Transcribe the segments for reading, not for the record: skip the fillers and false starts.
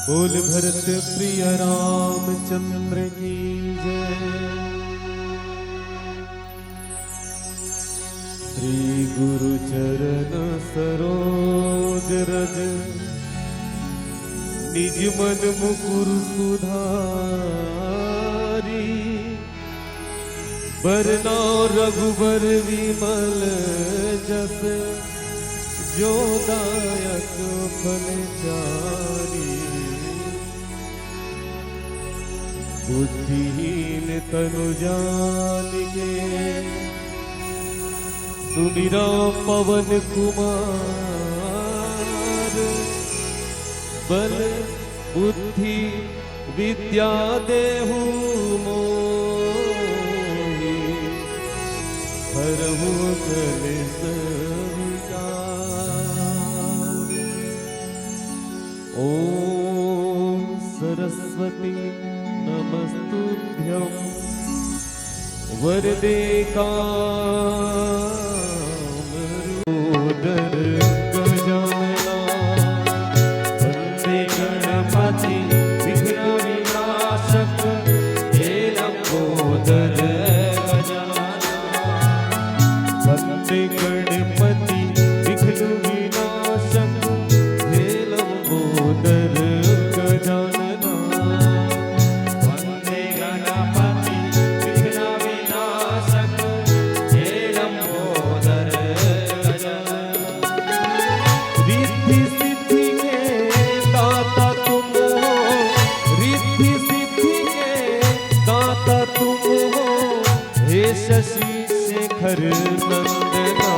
बोल भरत प्रिय रामचंद्र की जय। श्री गुरु चरण सरोज रज निज मन मुकुर सुधारी। बरना रघुबर विमल जस जो दायक फल चारी। बुद्धिहीन तनु जानिके सुमिरा पवन कुमार। बल बुद्धि विद्या देहु मोहि हरहु कलेश विकार। ओम सरस्वती नमस्तुभ्यं वरदे कामरूदर गजानना। वन्दे गणपति विघ्न विनाशक हे लंबोदर गजानना। वन्दे गणपति विघ्न विनाशक हे लंबोदर गजानना। शेखर नंदना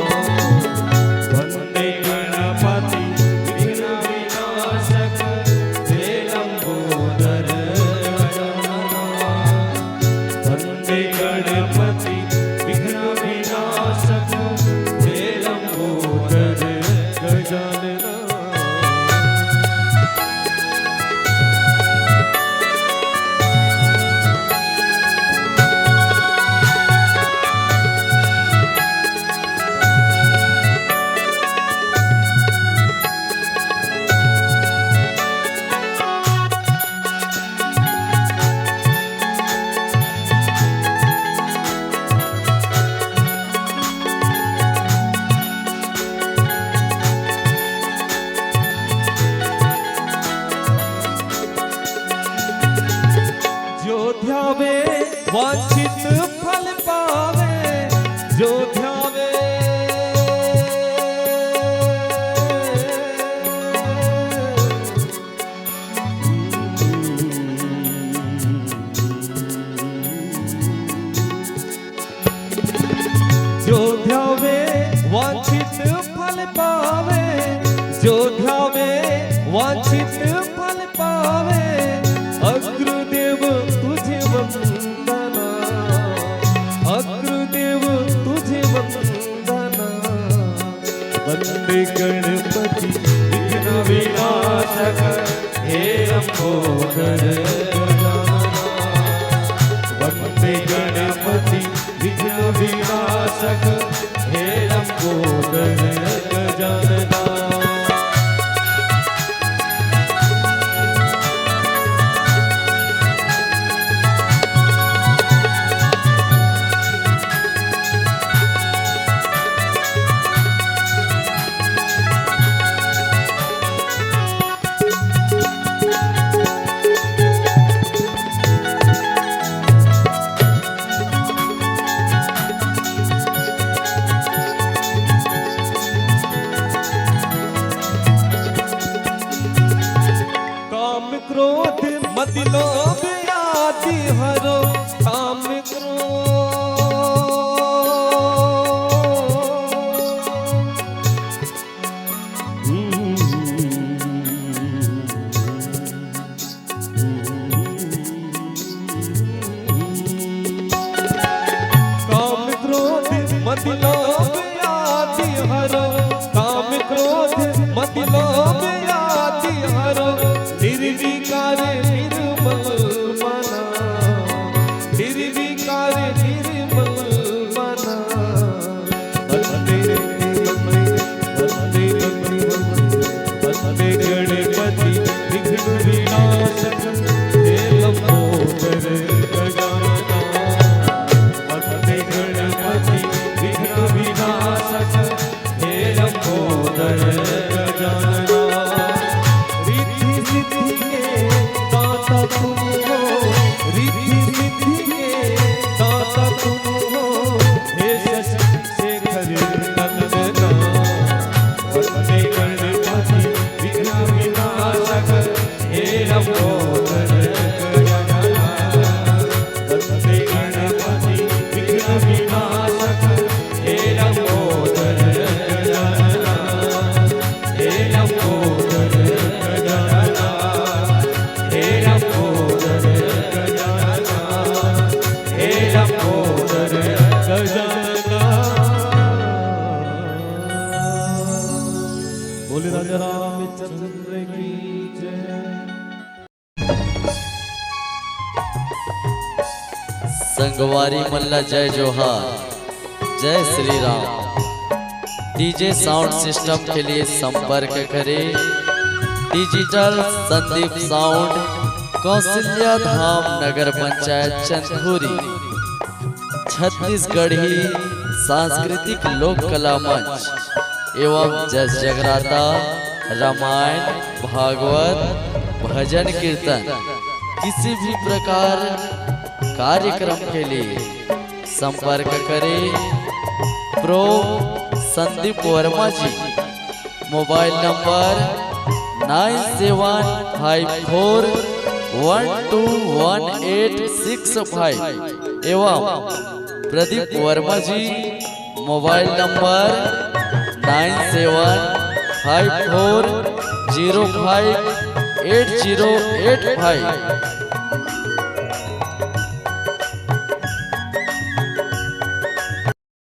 वंदे गणपति विघ्न विनाशक हे लंबोदर गजानना वंदे गणपति विघ्न विनाशक हे लंबोदर गजानना। ध्यावे वांछित फल पावे जो ध्यावे जो ध्यावे वांछित फल पावे जो ध्यावे वांछित फल पावे अग्रदेव तुझे वंदना अग्रदेव तुझे वंदना वंदे गणपति विघ्न विनाशक हे लंबोदर गजानना वंदे गणपति विघ्न विनाशक हे लंबोदर गजानना। क्रोध मति लोभ आदि हरो काम काम क्रोध मति लोभ आदि हरो काम क्रोध मति लोभ आदि हरो निर्विकार निर्मल मना निर्विकार निर्मल मना वंदे वंदे वंदे गणपति विघ्न विनाशक हे लंबोदर गजानना वंदे गणपति विघ्न विनाशक हे लंबोदर गजानना। तुम हो रिद्धि सिद्धि के दाता तुम हो हे शेखर नंदना वंदे गणपति विघ्न विनाशक हे लंबोदर गजानना वंदे गणपति विघ्न विनाशक हे लंबोदर गजानना हे लंबोदर गजानना हे लंबोदर गजानना हे लंबोदर गजानना। बोले राजा रामचंद्र की जय। संगवारी मल्ला जय जोहार जय Shri Ram. DJ sound system के लिए संपर्क करें डिजिटल संदीप साउंड कौशल्या धाम नगर पंचायत चंदपुरी छत्तीसगढ़ी सांस्कृतिक लोक कला मंच एवं जस जगराता रामायण भागवत भजन कीर्तन किसी भी प्रकार कार्यक्रम के लिए संपर्क करें प्रो संदीप वर्मा जी। मोबाइल नंबर 9754121865 एवं प्रदीप वर्मा जी मोबाइल नंबर 9754058085।